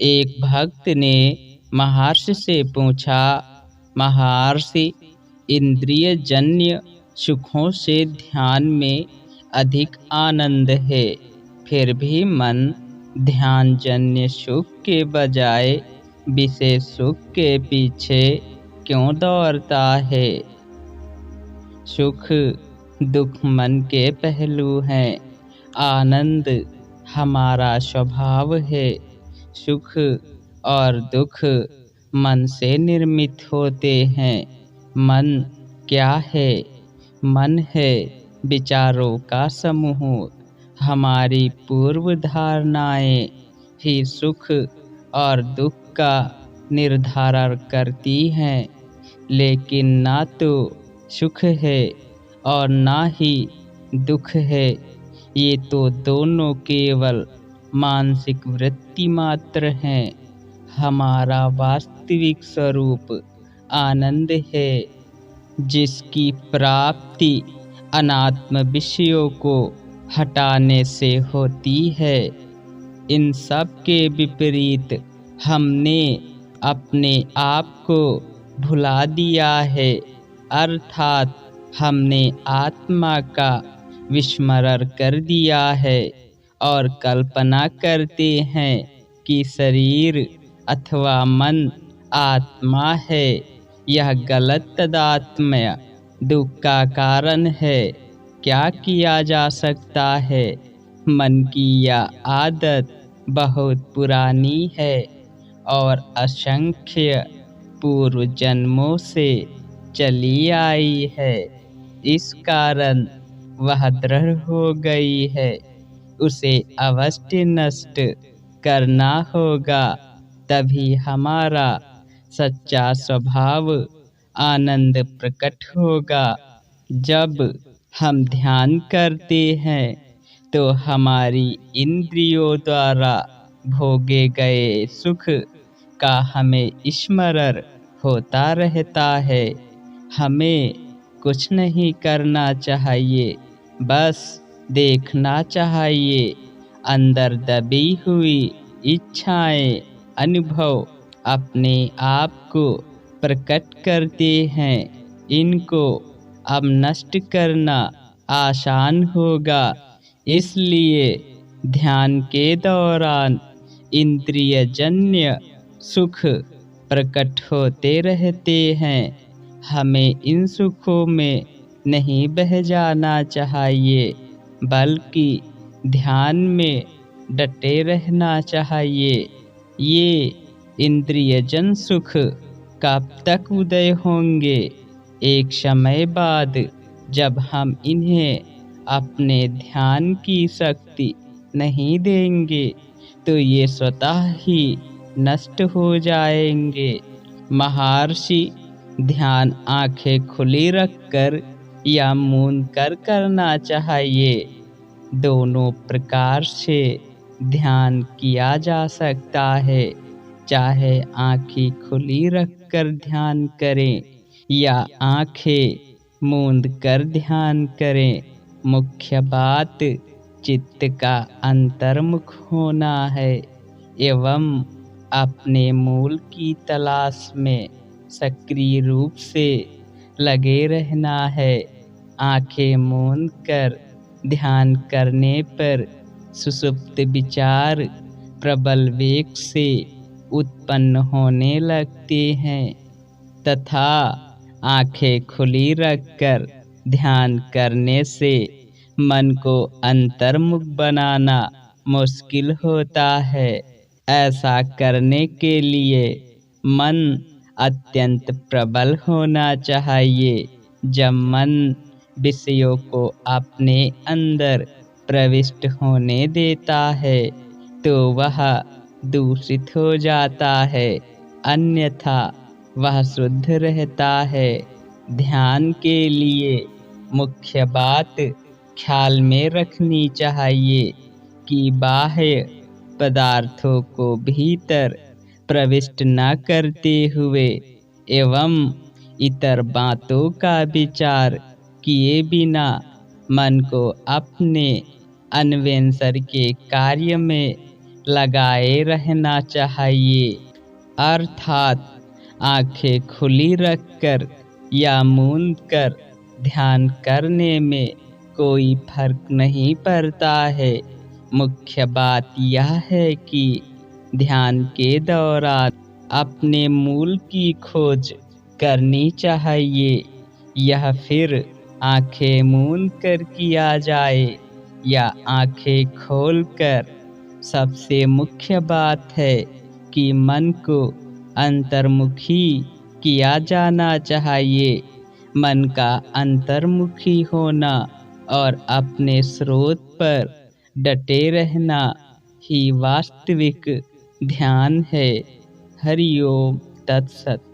एक भक्त ने महर्षि से पूछा, महर्षि, इंद्रिय जन्य सुखों से ध्यान में अधिक आनंद है, फिर भी मन ध्यान जन्य सुख के बजाय विशेष सुख के पीछे क्यों दौड़ता है? सुख दुख मन के पहलू हैं, आनंद हमारा स्वभाव है। सुख और दुख मन से निर्मित होते हैं। मन क्या है? मन है विचारों का समूह। हमारी पूर्व धारणाएं ही सुख और दुख का निर्धारण करती हैं, लेकिन ना तो सुख है और ना ही दुख है। ये तो दोनों केवल मानसिक वृत्ति मात्र हैं। हमारा वास्तविक स्वरूप आनंद है, जिसकी प्राप्ति अनात्म विषयों को हटाने से होती है। इन सब के विपरीत हमने अपने आप को भुला दिया है, अर्थात हमने आत्मा का विस्मरण कर दिया है और कल्पना करते हैं कि शरीर अथवा मन आत्मा है। यह गलत तादात्म्य दुख का कारण है। क्या किया जा सकता है? मन की यह आदत बहुत पुरानी है और असंख्य पूर्व जन्मों से चली आई है। इस कारण वह दृढ़ हो गई है। उसे अवश्य नष्ट करना होगा, तभी हमारा सच्चा स्वभाव आनंद प्रकट होगा। जब हम ध्यान करते हैं तो हमारी इंद्रियों द्वारा भोगे गए सुख का हमें स्मरण होता रहता है। हमें कुछ नहीं करना चाहिए, बस देखना चाहिए। अंदर दबी हुई इच्छाएं, अनुभव अपने आप को प्रकट करते हैं। इनको अब नष्ट करना आसान होगा। इसलिए ध्यान के दौरान इंद्रियजन्य सुख प्रकट होते रहते हैं। हमें इन सुखों में नहीं बह जाना चाहिए, बल्कि ध्यान में डटे रहना चाहिए। ये इंद्रियजन सुख कब तक उदय होंगे? एक समय बाद, जब हम इन्हें अपने ध्यान की शक्ति नहीं देंगे तो ये स्वतः ही नष्ट हो जाएंगे। महर्षि, ध्यान आंखें खुली रखकर या मूंद कर करना चाहिए। दोनों प्रकार से ध्यान किया जा सकता है, चाहे आंखें खुली रखकर ध्यान करें या आंखें मूंद कर ध्यान करें। मुख्य बात चित्त का अंतर्मुख होना है एवं अपने मूल की तलाश में सक्रिय रूप से लगे रहना है। आंखें मूंद कर ध्यान करने पर सुषुप्त विचार प्रबल वेग से उत्पन्न होने लगते हैं तथा आंखें खुली रखकर ध्यान करने से मन को अंतर्मुख बनाना मुश्किल होता है। ऐसा करने के लिए मन अत्यंत प्रबल होना चाहिए। जब मन विषयों को अपने अंदर प्रविष्ट होने देता है तो वह दूषित हो जाता है, अन्यथा वह शुद्ध रहता है। ध्यान के लिए मुख्य बात ख्याल में रखनी चाहिए कि बाह्य पदार्थों को भीतर प्रविष्ट न करते हुए एवं इतर बातों का विचार किए बिना मन को अपने अन्वेषण के कार्य में लगाए रहना चाहिए, अर्थात आंखें खुली रखकर या मूंद कर ध्यान करने में कोई फर्क नहीं पड़ता है। मुख्य बात यह है कि ध्यान के दौरान अपने मूल की खोज करनी चाहिए। यह फिर आंखें मूंद कर किया जाए या आंखें खोलकर, सबसे मुख्य बात है कि मन को अंतर्मुखी किया जाना चाहिए। मन का अंतर्मुखी होना और अपने स्रोत पर डटे रहना ही वास्तविक ध्यान है। हरि ओम तत्सत।